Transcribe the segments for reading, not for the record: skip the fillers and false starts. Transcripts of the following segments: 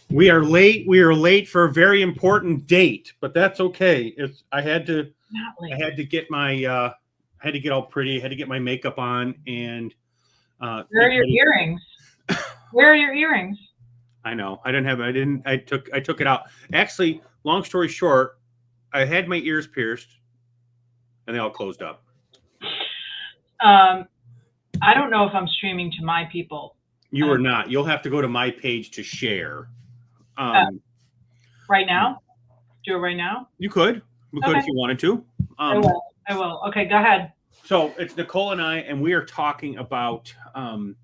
We are late. We are late for a very important date, but that's okay. I had to get my had to get all pretty. Had to get my makeup on and Where are your earrings? Where are your earrings? I know. I didn't have. I didn't. I took it out. Actually, long story short, I had my ears pierced, and they all closed up. I don't know if I'm streaming to my people. You are not. You'll have to go to my page to share. Right now? Do it right now? You could. We could if you wanted to. I will. Okay, go ahead. So it's Nicole and I, and we are talking about the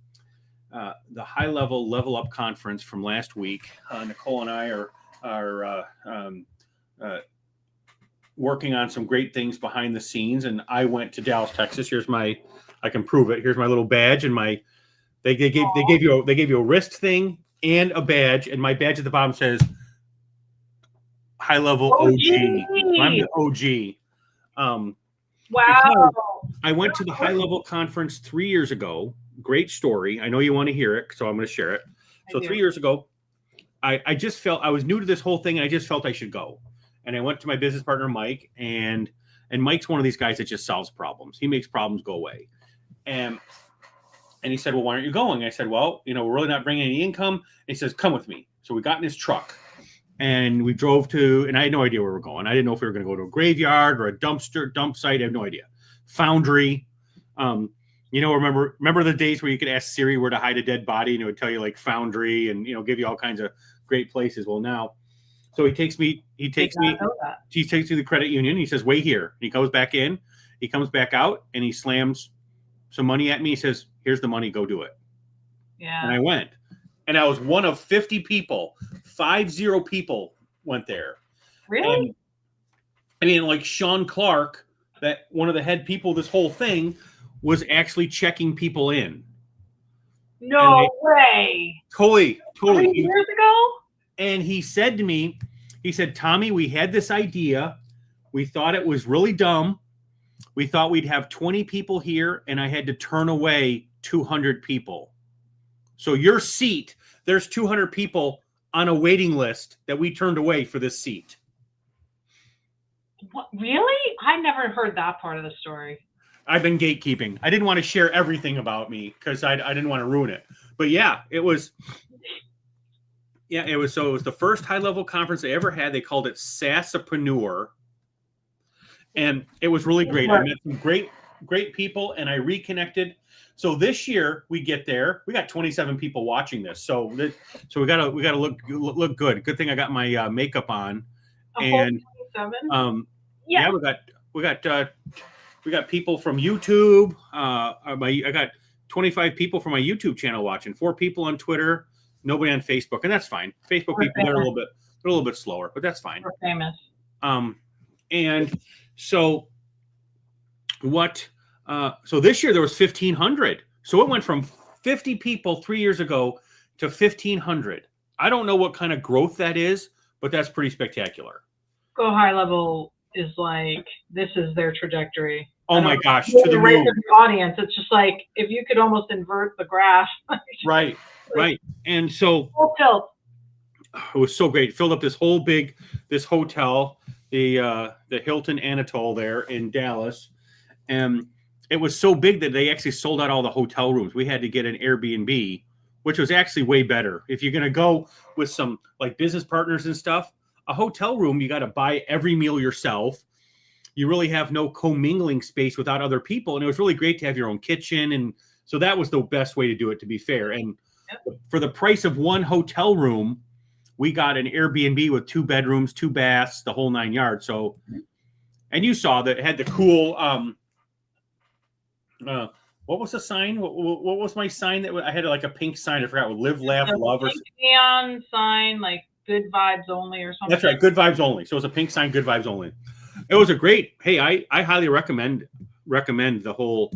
HighLevel Level Up conference from last week. Nicole and I are working on some great things behind the scenes, and I went to Dallas, Texas. I can prove it. Here's my little badge, and they gave you a wrist thing and a badge, and my badge at the bottom says HighLevel OG. I'm the OG. Wow. I went to the HighLevel conference 3 years ago. Great story. I know you want to hear it, so I'm going to share it. So 3 years ago, I just felt I was new to this whole thing, and I just felt I should go. And I went to my business partner, Mike, and Mike's one of these guys that just solves problems. He makes problems go away. And he said, well, why aren't you going? I said, well, we're really not bringing any income. And he says, come with me. So we got in his truck. And we drove to, and I had no idea where we were going. I didn't know if we were going to go to a graveyard or a dump site. I have no idea. Foundry. Remember the days where you could ask Siri where to hide a dead body, and it would tell you like Foundry and give you all kinds of great places. Well, now, so he takes me to the credit union. He says, wait here. And he goes back in. He comes back out, and he slams some money at me. He says, here's the money. Go do it. Yeah. And I went. And I was one of 50 people. 50 people went there. Really? And like Sean Clark, that one of the head people of this whole thing, was actually checking people in. No way. Totally. 3 years ago? And he said to me, Tommy, we had this idea. We thought it was really dumb. We thought we'd have 20 people here, and I had to turn away 200 people. So your seat, there's 200 people on a waiting list that we turned away for this seat. What, really? I never heard that part of the story. I've been gatekeeping. I didn't want to share everything about me because I didn't want to ruin it. But it was the first HighLevel conference they ever had. They called it Sassapreneur. And it was really great. I met some great people, and I reconnected. So this year we get there. We got 27 people watching this. So we gotta look good. Good thing I got my makeup on. And 27? we got people from YouTube. I got 25 people from my YouTube channel watching. 4 people on Twitter. Nobody on Facebook, and that's fine. Facebook people they're a little bit slower, but that's fine. We're famous. And so what? So this year there was 1,500. So it went from 50 people 3 years ago to 1,500. I don't know what kind of growth that is, but that's pretty spectacular. Go HighLevel is like, this is their trajectory. Oh my gosh, to the moon. The audience. It's just like, if you could almost invert the graph. Right. And so full tilt. It was so great. It filled up this hotel, the Hilton Anatole there in Dallas. And it was so big that they actually sold out all the hotel rooms. We had to get an Airbnb, which was actually way better. If you're going to go with some like business partners and stuff, a hotel room, you got to buy every meal yourself. You really have no commingling space without other people. And it was really great to have your own kitchen. And so that was the best way to do it, to be fair. And for the price of one hotel room, we got an Airbnb with 2 bedrooms, 2 baths, the whole 9 yards. So, and you saw that it had the cool, what was the sign? What was my sign that I had like a pink sign? I forgot. Live, laugh, love, or neon sign, like good vibes only or something. That's right. Good vibes only. So it was a pink sign, good vibes only. It was a great, hey, I highly recommend the whole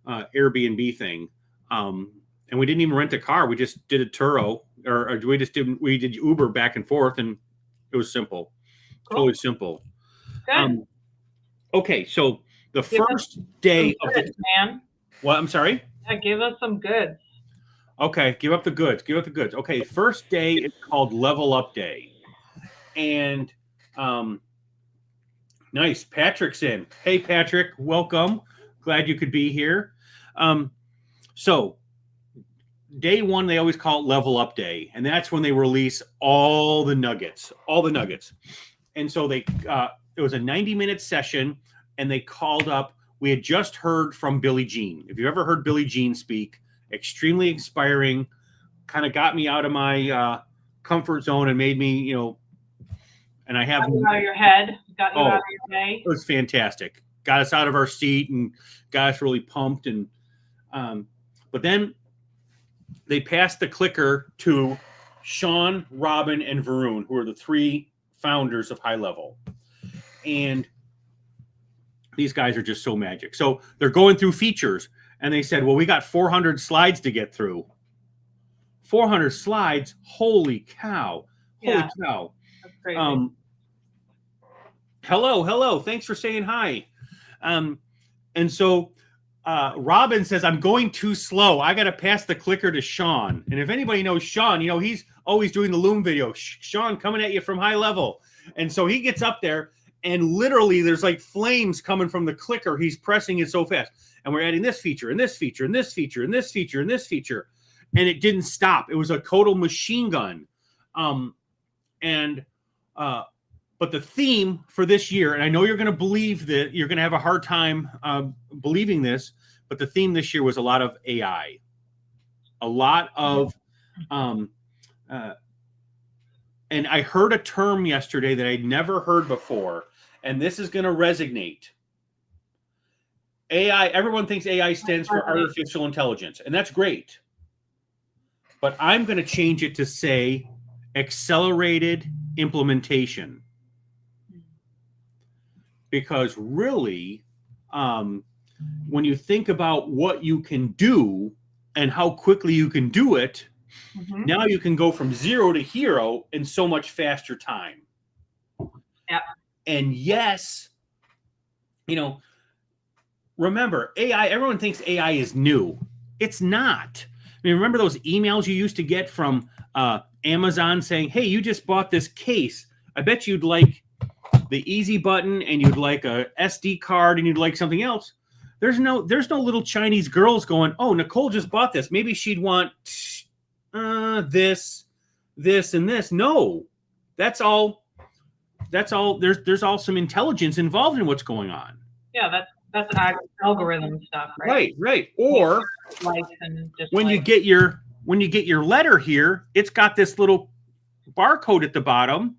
Airbnb thing. And we didn't even rent a car. We just did a Turo, or we did Uber back and forth, and it was simple. Cool. Totally simple. Good. Okay, so the first day of the man. What? I'm sorry? Yeah, give us some goods. Okay, give up the goods. Give up the goods. Okay, first day is called Level Up Day, and nice. Patrick's in. Hey, Patrick, welcome. Glad you could be here. So day one, they always call it Level Up Day, and that's when they release all the nuggets, And so it was a 90-minute session, and they called up. We had just heard from Billie Jean. If you've ever heard Billie Jean speak, extremely inspiring, kind of got me out of my comfort zone and made me, and I have got you out of your head, got you out of your day. It was fantastic. Got us out of our seat and got us really pumped. And but then they passed the clicker to Sean, Robin, and Varun, who are the three founders of HighLevel. And these guys are just so magic. So they're going through features, and they said, well, we got 400 slides to get through. 400 slides? Holy cow. Holy cow. That's crazy. Hello. Thanks for saying hi. And so Robin says, I'm going too slow. I got to pass the clicker to Sean. And if anybody knows Sean, he's always doing the Loom video. Sean coming at you from HighLevel. And so he gets up there, and literally there's like flames coming from the clicker. He's pressing it so fast. And we're adding this feature and this feature and this feature and this feature and this feature. And it didn't stop. It was a total machine gun. But the theme for this year, and I know you're going to believe that you're going to have a hard time believing this, but the theme this year was a lot of AI, a lot of, and I heard a term yesterday that I'd never heard before, and this is going to resonate. AI, everyone thinks AI stands for artificial intelligence, and that's great. But I'm going to change it to say accelerated implementation. Because really, when you think about what you can do and how quickly you can do it, now you can go from 0 to hero in so much faster time. Yeah. And yes, remember, AI, everyone thinks AI is new. It's not. I mean, remember those emails you used to get from Amazon saying, hey, you just bought this case. I bet you'd like the easy button, and you'd like a SD card, and you'd like something else. There's no little Chinese girls going, oh, Nicole just bought this. Maybe she'd want this, and this. No, that's all. There's all some intelligence involved in what's going on. Yeah, that's algorithm stuff, right? Right. Or when you get your letter here, it's got this little barcode at the bottom.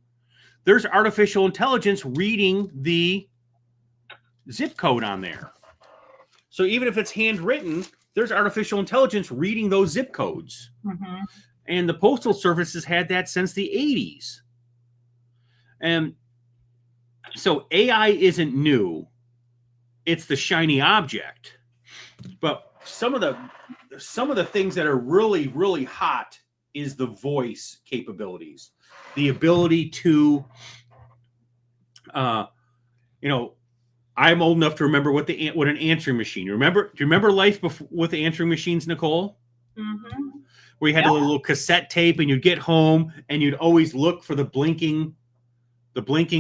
There's artificial intelligence reading the zip code on there. So even if it's handwritten, there's artificial intelligence reading those zip codes. And the Postal Service has had that since the 80s. And so AI isn't new. It's the shiny object. But some of the things that are really, really hot is the voice capabilities. The ability to, I'm old enough to remember what an answering machine. Do you remember life with the answering machines, Nicole? Where you had a little cassette tape, and you'd get home, and you'd always look for the blinking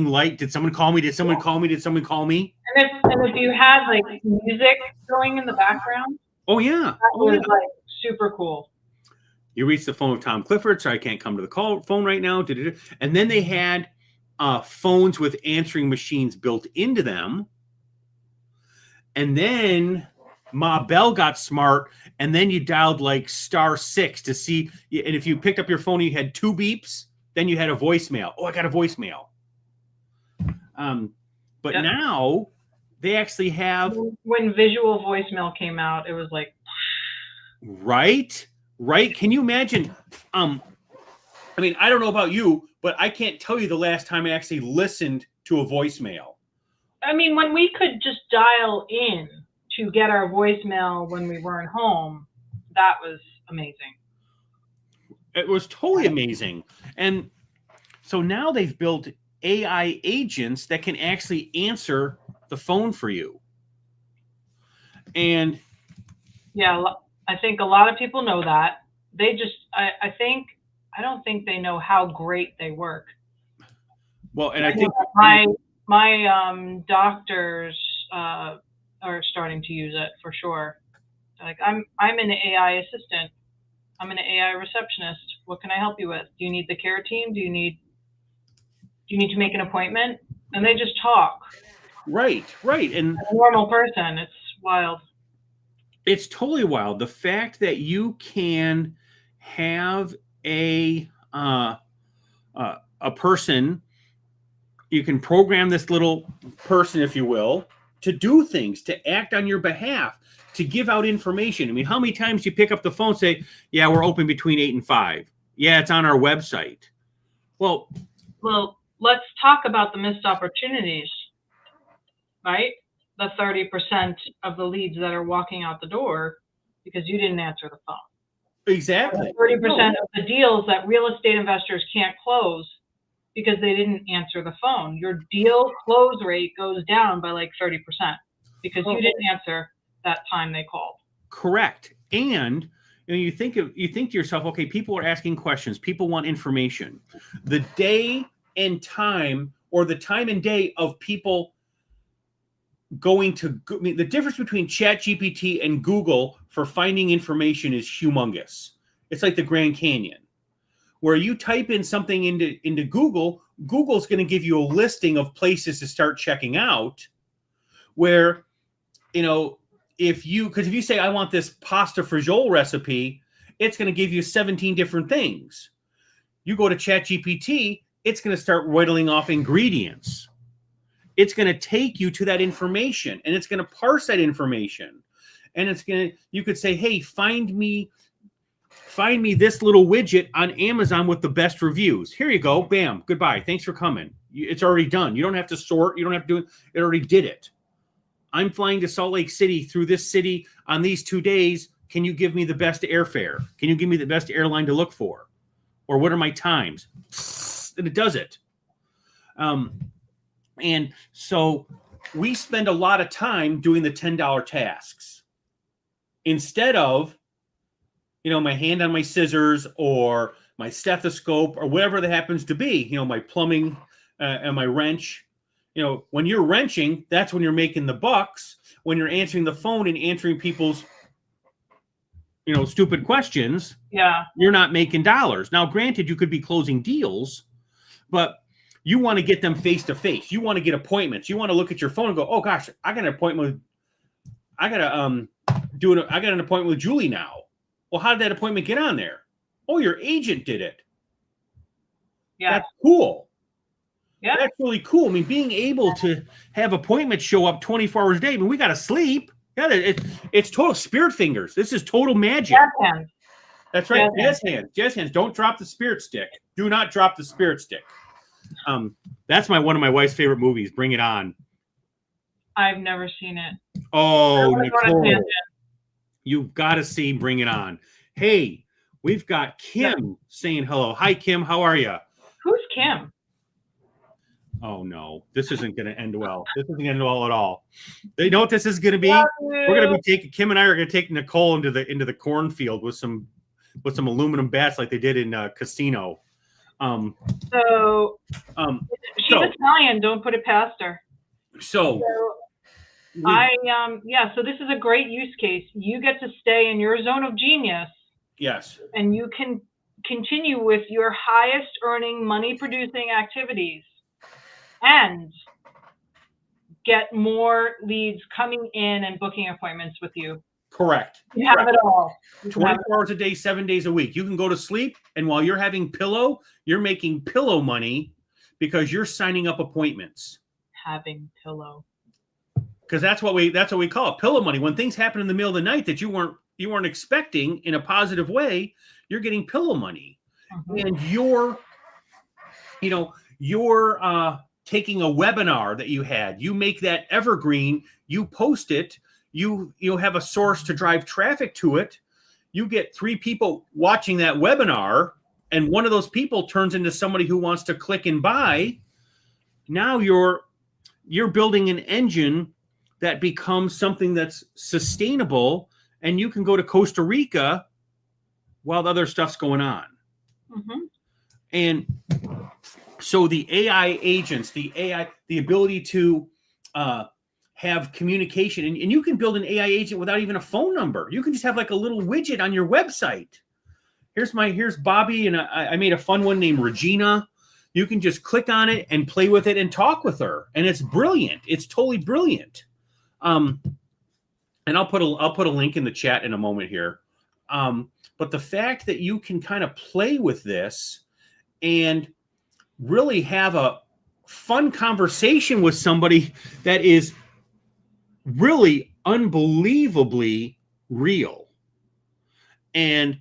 light. Did someone call me? Did someone call me? Did someone call me? And if you had like music going in the background, oh yeah, that was like super cool. You reached the phone of Tom Clifford, so I can't come to the phone right now. And then they had phones with answering machines built into them. And then Ma Bell got smart, and then you dialed like *6 to see. And if you picked up your phone, you had 2 beeps. Then you had a voicemail. Oh, I got a voicemail. But now they actually have. When visual voicemail came out, it was like. Right. Can you imagine? I mean, I don't know about you, but I can't tell you the last time I actually listened to a voicemail. I mean, when we could just dial in to get our voicemail when we weren't home, that was amazing. It was totally amazing. And so now they've built AI agents that can actually answer the phone for you. And yeah, I think a lot of people know that they just, I don't think they know how great they work. Well, and I think my doctors are starting to use it for sure. Like, I'm an AI assistant. I'm an AI receptionist. What can I help you with? Do you need the care team? Do you need to make an appointment? And they just talk. right. And A normal person. It's wild. it's totally wild. The fact that you can have a person, you can program this little person, if you will, to do things, to act on your behalf, to give out information. I mean, how many times do you pick up the phone and say, yeah, we're open between 8 and 5. Yeah, it's on our website. Well, let's talk about the missed opportunities, right? The 30% of the leads that are walking out the door because you didn't answer the phone. exactly. 30% of the deals that real estate investors can't close because they didn't answer the phone. Your deal close rate goes down by like 30% because you didn't answer that time they called. Correct. And you think to yourself, okay, people are asking questions, people want information. The day and time, or the time and day of people going to, I mean, the difference between ChatGPT and Google for finding information is humongous. It's like the Grand Canyon, where you type in something into Google, Google's going to give you a listing of places to start checking out. Where, if you say, I want this pasta fagioli recipe, it's going to give you 17 different things. You go to ChatGPT, it's going to start whittling off ingredients. It's going to take you to that information, and it's going to parse that information. And you could say, hey, find me this little widget on Amazon with the best reviews. Here you go. Bam. Goodbye. Thanks for coming. It's already done. You don't have to sort. You don't have to do it. It already did it. I'm flying to Salt Lake City through this city on these 2 days. Can you give me the best airfare? Can you give me the best airline to look for? Or what are my times? And it does it. And so we spend a lot of time doing the $10 tasks instead of, my hand on my scissors or my stethoscope or whatever that happens to be, my plumbing and my wrench. When you're wrenching, that's when you're making the bucks. When you're answering the phone and answering people's, stupid questions, you're not making dollars. Now, granted, you could be closing deals, but you want to get them face to face. You want to get appointments. You want to look at your phone and go, oh gosh, I got an appointment. I got an appointment with Julie now. Well, how did that appointment get on there? Oh, your agent did it. Yeah. That's cool. Yeah. That's really cool. I mean, being able to have appointments show up 24 hours a day. I mean, we got to sleep. Yeah, it's total spirit fingers. This is total magic. Jazz hands. That's right. Jazz hands. Don't drop the spirit stick. Do not drop the spirit stick. That's one of my wife's favorite movies. Bring It On. I've never seen it. Oh, Nicole, you've got to see Bring It On. Hey, we've got Kim saying hello. Hi, Kim. How are you? Who's Kim? Oh no, this isn't going to end well. This isn't going to end well at all. You know what this is going to be? We're going to be taking Kim and I are going to take Nicole into the cornfield with some aluminum bats like they did in Casino. She's Italian. Don't put it past her. So this is a great use case. You get to stay in your zone of genius. Yes. And you can continue with your highest earning, money producing activities and get more leads coming in and booking appointments with you. Correct. You have it all. 24 hours a day, 7 days a week. You can go to sleep, and while you're having pillow, you're making pillow money because you're signing up appointments. Having pillow. Because that's what we call it, pillow money. When things happen in the middle of the night that you weren't expecting in a positive way, you're getting pillow money. Mm-hmm. And you're taking a webinar that you had, you make that evergreen, you post it, you have a source to drive traffic to it. You get 3 people watching that webinar, and one of those people turns into somebody who wants to click and buy. Now you're building an engine that becomes something that's sustainable, and you can go to Costa Rica while the other stuff's going on. Mm-hmm. And so the AI agents, the ability to have communication, and you can build an AI agent without even a phone number. You can just have like a little widget on your website. Here's Bobby, and I made a fun one named Regina. You can just click on it and play with it and talk with her, and it's brilliant. It's totally brilliant. And I'll put a link in the chat in a moment here. But the fact that you can kind of play with this and really have a fun conversation with somebody that is really unbelievably real and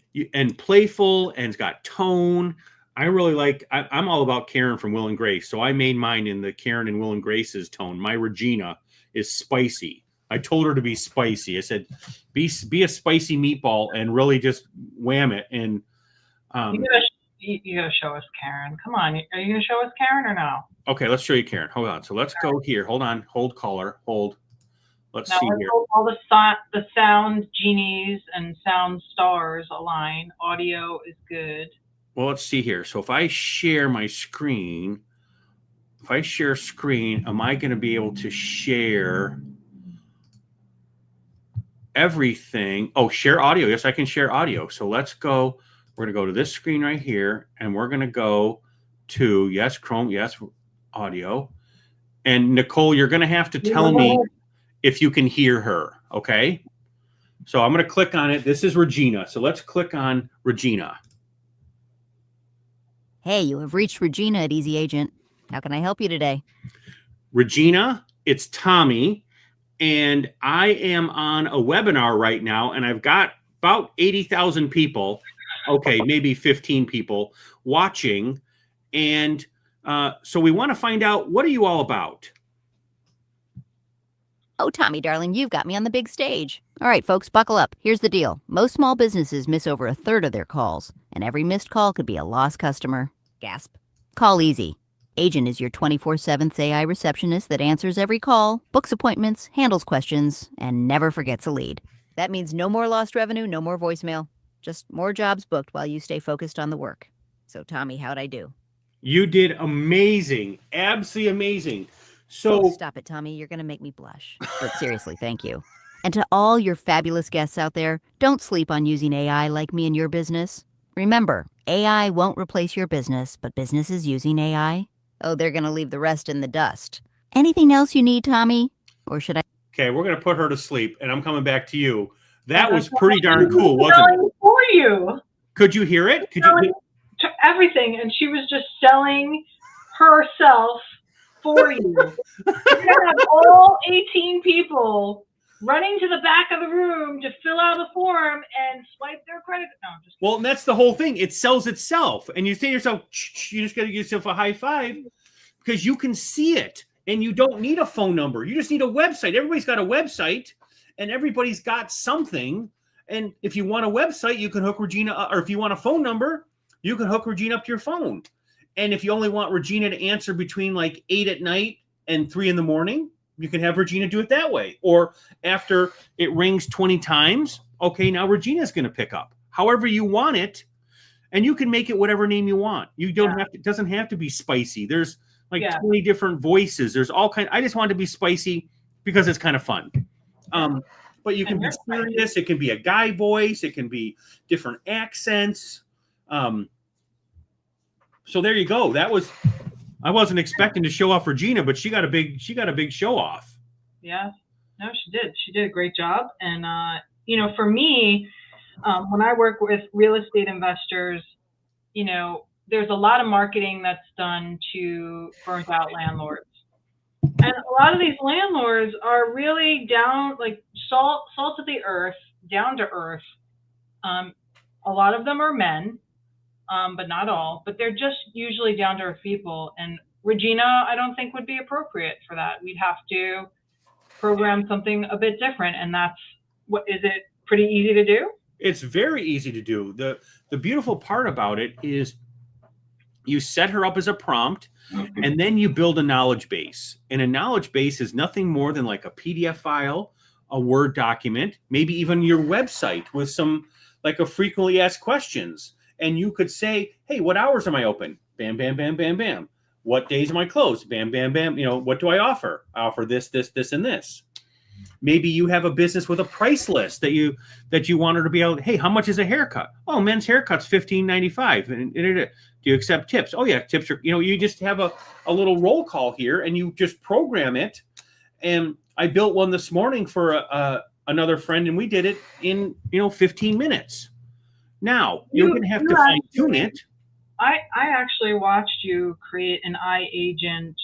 playful and it's got tone. I really like, I'm all about Karen from Will and Grace. So I made mine in the Karen and Will and Grace's tone. My Regina is spicy. I told her to be spicy. I said, be a spicy meatball and really just wham it. And you gotta show us Karen. Come on. Are you gonna show us Karen or no? okay, let's show you Karen. Hold on. So let's go here. Hold on. Hold caller. Hold. Let's see here. All the sound genies and sound stars align. Audio is good. Well, let's see here. So if I share my screen, am I going to be able to share everything? Oh, share audio. Yes, I can share audio. So let's go. We're going to go to this screen right here, and we're going to go to, yes, Chrome, yes, audio. And Nicole, you're going to have to tell me if you can hear her, okay? So I'm going to click on it. This is Regina. So let's click on Regina. Hey, you have reached Regina at Easy Agent. How can I help you today? Regina, it's Tommy, and I am on a webinar right now, and I've got about 80,000 people, okay, maybe 15 people watching, and so we want to find out, what are you all about? Oh, Tommy, darling, you've got me on the big stage. All right, folks, buckle up. Here's the deal. Most small businesses miss over a third of their calls, and every missed call could be a lost customer. Gasp. Call Easy. Agent is your 24/7 AI receptionist that answers every call, books appointments, handles questions, and never forgets a lead. That means no more lost revenue, no more voicemail. Just more jobs booked while you stay focused on the work. So, Tommy, how'd I do? You did amazing. Absolutely amazing. So Oh, stop it, Tommy. You're going to make me blush. But seriously, thank you. And to all your fabulous guests out there, don't sleep on using AI like me in your business. Remember, AI won't replace your business, but businesses using AI, oh, they're going to leave the rest in the dust. Anything else you need, Tommy? Or should I? okay, we're going to put her to sleep, and I'm coming back to you. That was pretty darn cool, wasn't it? For you. Could you hear it? Could you? To everything, and she was just selling herself for you. You're gonna have all 18 people running to the back of the room to fill out a form and swipe their credit. No, I'm just kidding. Well, and that's the whole thing. It sells itself, and you say to yourself, you just got to give yourself a high five because you can see it, and you don't need a phone number. You just need a website. Everybody's got a website, and everybody's got something. And if you want a website, you can hook Regina, or if you want a phone number, you can hook Regina up to your phone. And if you only want Regina to answer between like 8 at night and 3 in the morning, you can have Regina do it that way. Or after it rings 20 times, okay, now Regina's going to pick up. However you want it, and you can make it whatever name you want. You don't have to, it doesn't have to be spicy. There's like 20 different voices. There's all kinds. I just want it to be spicy because it's kind of fun. But you can be serious. It can be a guy voice. It can be different accents. So there you go. That was, I wasn't expecting to show off Regina, but she got a big show off. Yeah, no, she did. She did a great job. And, you know, for me, when I work with real estate investors, you know, there's a lot of marketing that's done to burnt out landlords. And a lot of these landlords are really down, like salt of the earth, down to earth. A lot of them are men. But not all. But they're just usually down to earth people. And Regina, I don't think would be appropriate for that. We'd have to program something a bit different. And that's what, is it pretty easy to do? It's very easy to do. The beautiful part about it is you set her up as a prompt, and then you build a knowledge base. And a knowledge base is nothing more than like a PDF file, a Word document, maybe even your website with some like a frequently asked questions. And you could say, hey, what hours am I open? Bam, bam, bam, bam, bam. What days am I closed? Bam, bam, bam. What do I offer? I offer this, this, this, and this. Maybe you have a business with a price list that you want her to be able to, hey, how much is a haircut? Oh, men's haircut's $15.95. And do you accept tips? Oh yeah, tips are, you just have a little roll call here and you just program it. And I built one this morning for another friend, and we did it in 15 minutes. Now you're going to have to fine tune it. I actually watched you create an AI agent.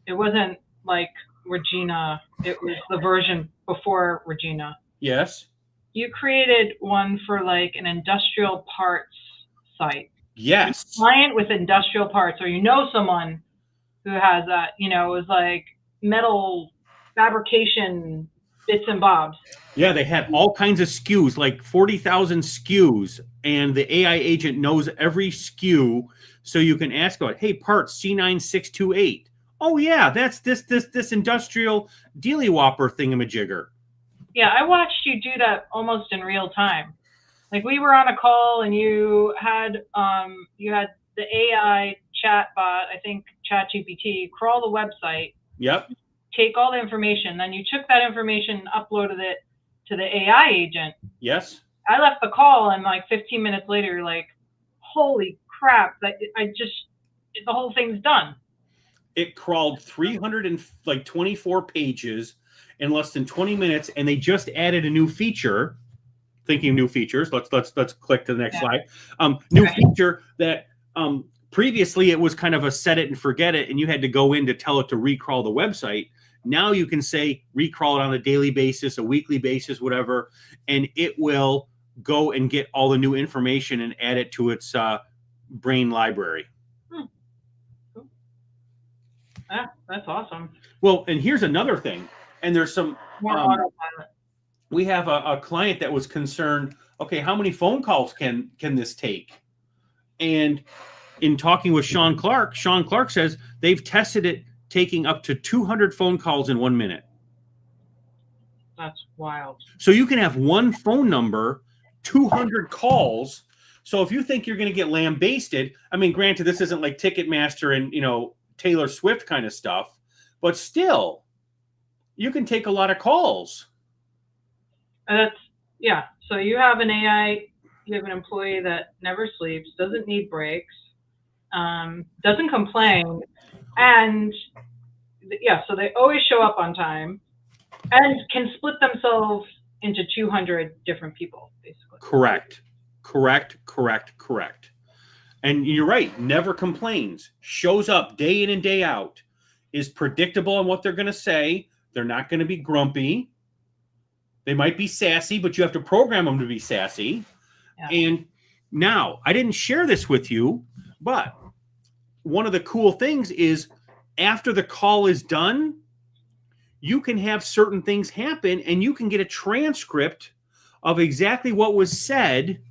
It wasn't like Regina. It was the version before Regina. Yes. You created one for like an industrial parts site. Yes. Client with industrial parts, or someone who has that. It was like metal fabrication bits and bobs. Yeah, they had all kinds of SKUs, like 40,000 SKUs, and the AI agent knows every SKU, so you can ask about, hey, parts C9628. Oh yeah, that's this industrial dealy whopper thingamajigger. Yeah, I watched you do that almost in real time. Like we were on a call and you had the AI chat bot, I think ChatGPT, crawl the website. Yep. Take all the information. Then you took that information and uploaded it to the AI agent. Yes. I left the call and like 15 minutes later, you're like, holy crap, the whole thing's done. It crawled 324 pages in less than 20 minutes, and they just added a new feature. Thinking of new features, let's click to the next slide. New feature that previously it was kind of a set it and forget it, and you had to go in to tell it to recrawl the website. Now you can say recrawl it on a daily basis, a weekly basis, whatever, and it will go and get all the new information and add it to its brain library. Yeah, that's awesome. Well, and here's another thing, and there's some more autopilot. We have a client that was concerned, okay, how many phone calls can this take? And in talking with Sean Clark says they've tested it taking up to 200 phone calls in 1 minute. That's wild. So you can have one phone number, 200 calls. So if you think you're going to get lambasted, I mean, granted, this isn't like Ticketmaster and, Taylor Swift kind of stuff, but still, you can take a lot of calls. So you have an AI, you have an employee that never sleeps, doesn't need breaks, doesn't complain, and so they always show up on time and can split themselves into 200 different people, basically. Correct. And you're right, never complains, shows up day in and day out, is predictable on what they're going to say. They're not going to be grumpy. They might be sassy, but you have to program them to be sassy. Yeah. And now, I didn't share this with you, but one of the cool things is after the call is done, you can have certain things happen and you can get a transcript of exactly what was said,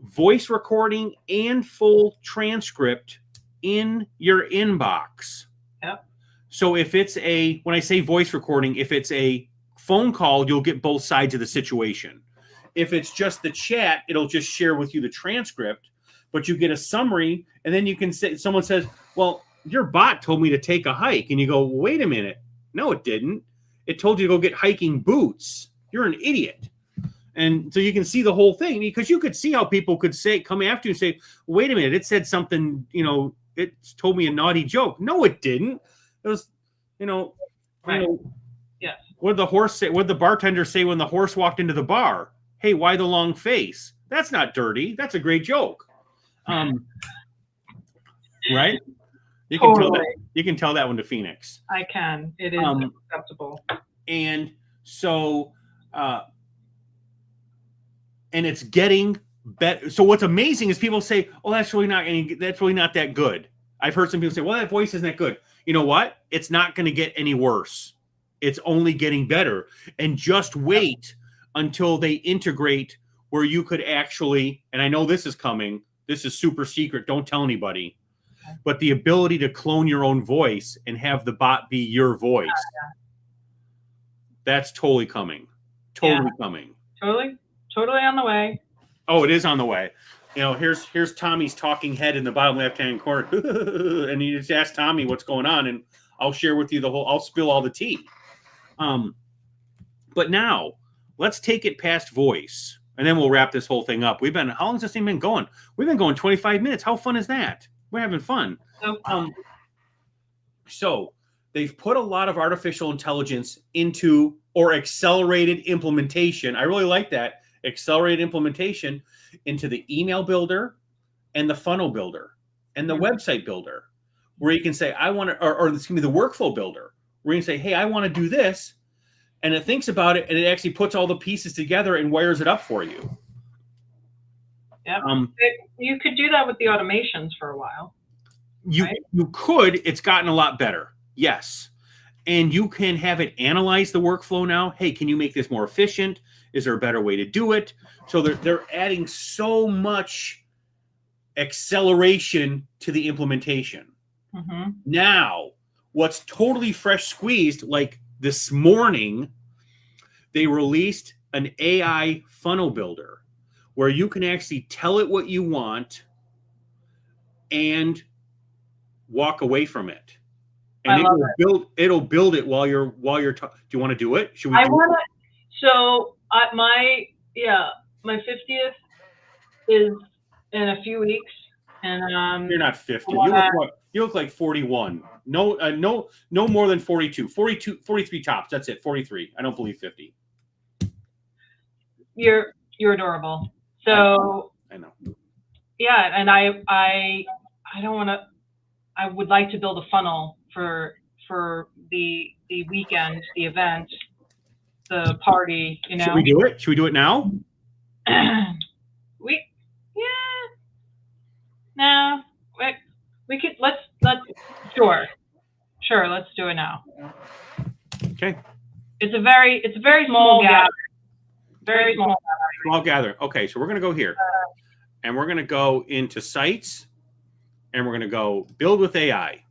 voice recording and full transcript in your inbox. Yep. So if it's when I say voice recording, if it's a phone call, you'll get both sides of the situation. If it's just the chat, it'll just share with you the transcript, but you get a summary, and then you can say, someone says, well, your bot told me to take a hike. And you go, wait a minute. No, it didn't. It told you to go get hiking boots. You're an idiot. And so you can see the whole thing, because you could see how people could come after you and say, wait a minute, it said something, it told me a naughty joke. No, it didn't. It was, right. Yes. What did the horse say? What did the bartender say when the horse walked into the bar? Hey, why the long face? That's not dirty. That's a great joke. Right? You can tell that. You can tell that one to Phoenix. I can. It is acceptable. And so, and it's getting better. So what's amazing is people say, "Oh, that's really not that good." I've heard some people say, "Well, that voice isn't that good." You know what? It's not going to get any worse. It's only getting better. And just wait until they integrate where you could actually, and I know this is coming, this is super secret, don't tell anybody, but the ability to clone your own voice and have the bot be your voice. That's totally coming. Totally coming. Totally totally on the way. Oh, it is on the way. You know, here's Tommy's talking head in the bottom left-hand corner. And you just ask Tommy what's going on, and I'll share with you I'll spill all the tea. But now let's take it past voice, and then we'll wrap this whole thing up. How long has this thing been going? We've been going 25 minutes. How fun is that? We're having fun. So they've put a lot of artificial intelligence into, or accelerated implementation. I really like that. Accelerated implementation into the email builder and the funnel builder and the website builder, where you can say, I want to, or this can be the workflow builder, where you can say, hey, I want to do this. And it thinks about it, and it actually puts all the pieces together and wires it up for you. Yeah. You could do that with the automations for a while. You could. It's gotten a lot better. Yes. And you can have it analyze the workflow now. Hey, can you make this more efficient? Is there a better way to do it? So they're adding so much acceleration to the implementation. Mm-hmm. Now, what's totally fresh squeezed, like this morning, they released an AI funnel builder where you can actually tell it what you want and walk away from it. And it'll build it while you're do you want to do it? Should we So my 50th is in a few weeks, and you're not 50. You look like 41. No more than 42. 43 tops. That's it. 43. I don't believe 50. You're adorable. So I know. Yeah, and I don't want to. I would like to build a funnel for the weekend, the event, the party. You know. Should we do it? Should we do it now? No. We could. Let's. Sure. Let's do it now. Okay. It's a very small gathering. Very small. Small gathering. Okay, so we're gonna go here, and we're gonna go into sites, and we're gonna go build with AI.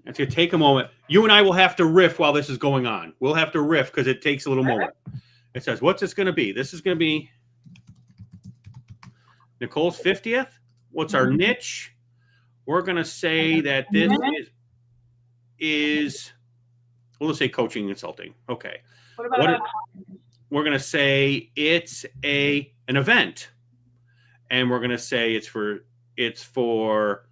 It's gonna take a moment. You and I will have to riff while this is going on. We'll have to riff because it takes a little moment. It says, what's this gonna be? This is gonna be Nicole's 50th. What's our niche? We're gonna say that this is we'll just say coaching and consulting. Okay. We're gonna say it's an event, and we're gonna say it's for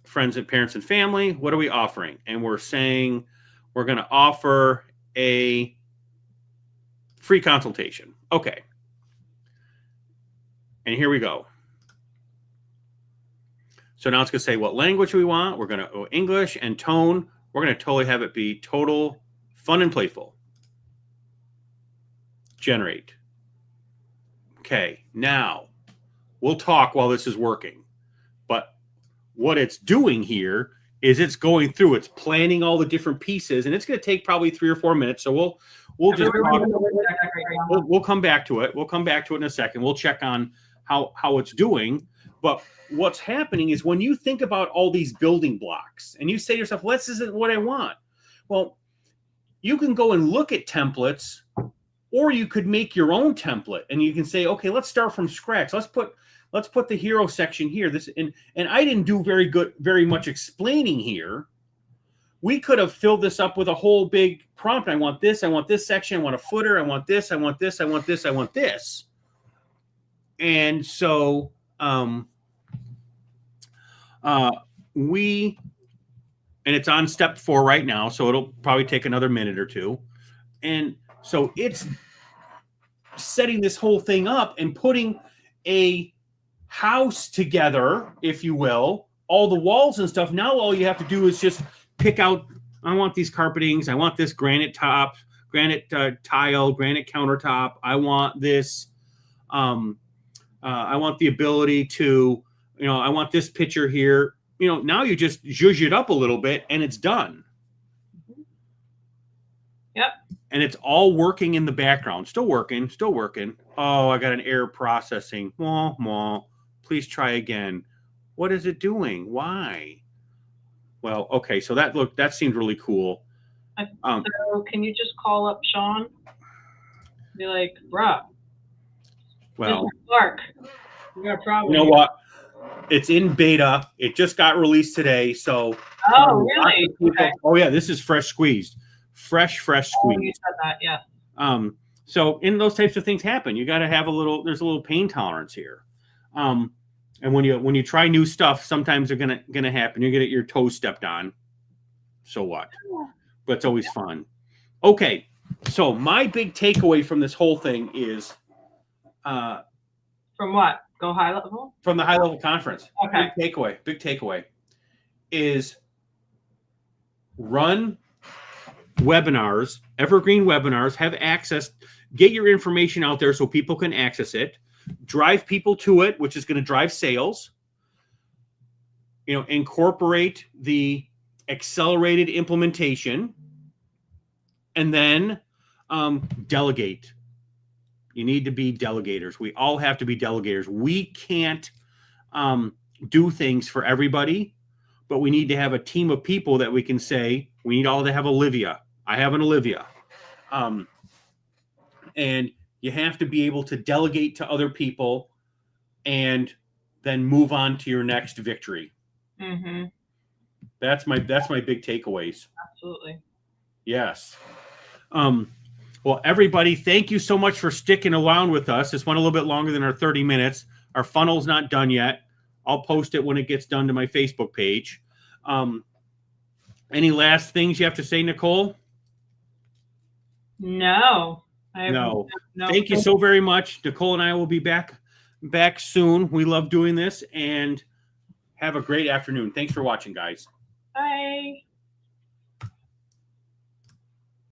friends and parents and family. What are we offering? And we're saying we're gonna offer a free consultation. Okay. And here we go. So now it's going to say what language we want. We're going to go English and tone. We're going to totally have it be total fun and playful. Generate. Okay, now we'll talk while this is working. But what it's doing here is it's going through, it's planning all the different pieces, and it's going to take probably 3 or 4 minutes. So we'll just talk. We'll come back to it. We'll come back to it in a second. We'll check on how it's doing. But what's happening is when you think about all these building blocks and you say to yourself, well, this isn't what I want. Well, you can go and look at templates, or you could make your own template, and you can say, okay, let's start from scratch. Let's put the hero section here. And I didn't do very much explaining here. We could have filled this up with a whole big prompt. I want this section, I want a footer, I want this, I want this, I want this, I want this. And so and it's on step 4 right now, so it'll probably take another minute or two. And so it's setting this whole thing up and putting a house together, if you will, all the walls and stuff. Now all you have to do is just pick out, I want these carpetings, I want this granite top, granite tile, granite countertop, I want this, I want the ability to, I want this picture here. Now you just zhuzh it up a little bit and it's done. Yep. And it's all working in the background. Still working. Oh, I got an error processing. Wah, wah. Please try again. What is it doing? Why? Well, okay. So that seemed really cool. So can you just call up Sean? Be like, bruh, Well, Mr. Clark, we got a problem. you know here." what? It's in beta. It just got released today. So, Oh, lots really? of people- Okay. Oh, yeah, this is fresh squeezed. Fresh Oh, you squeezed. said that, yeah. So in those types of things happen. You got to have there's a little pain tolerance here. And when you try new stuff, sometimes they're gonna happen. You're gonna get your toes stepped on. So what? But it's always fun. Okay. So my big takeaway from this whole thing is From what? Go high level? from the HighLevel conference. Okay. Big takeaway is run webinars, evergreen webinars, have access, get your information out there so people can access it, drive people to it, which is going to drive sales, incorporate the accelerated implementation, and then delegate. You need to be delegators. We all have to be delegators. We can't do things for everybody, but we need to have a team of people that we can say, we need all to have Olivia. I have an Olivia. And you have to be able to delegate to other people and then move on to your next victory. Mm-hmm. That's my big takeaways. Absolutely. Yes. Well, everybody, thank you so much for sticking around with us. This went a little bit longer than our 30 minutes. Our funnel's not done yet. I'll post it when it gets done to my Facebook page. Any last things you have to say, Nicole? No. No. Thank you so very much. Nicole and I will be back soon. We love doing this, and have a great afternoon. Thanks for watching, guys.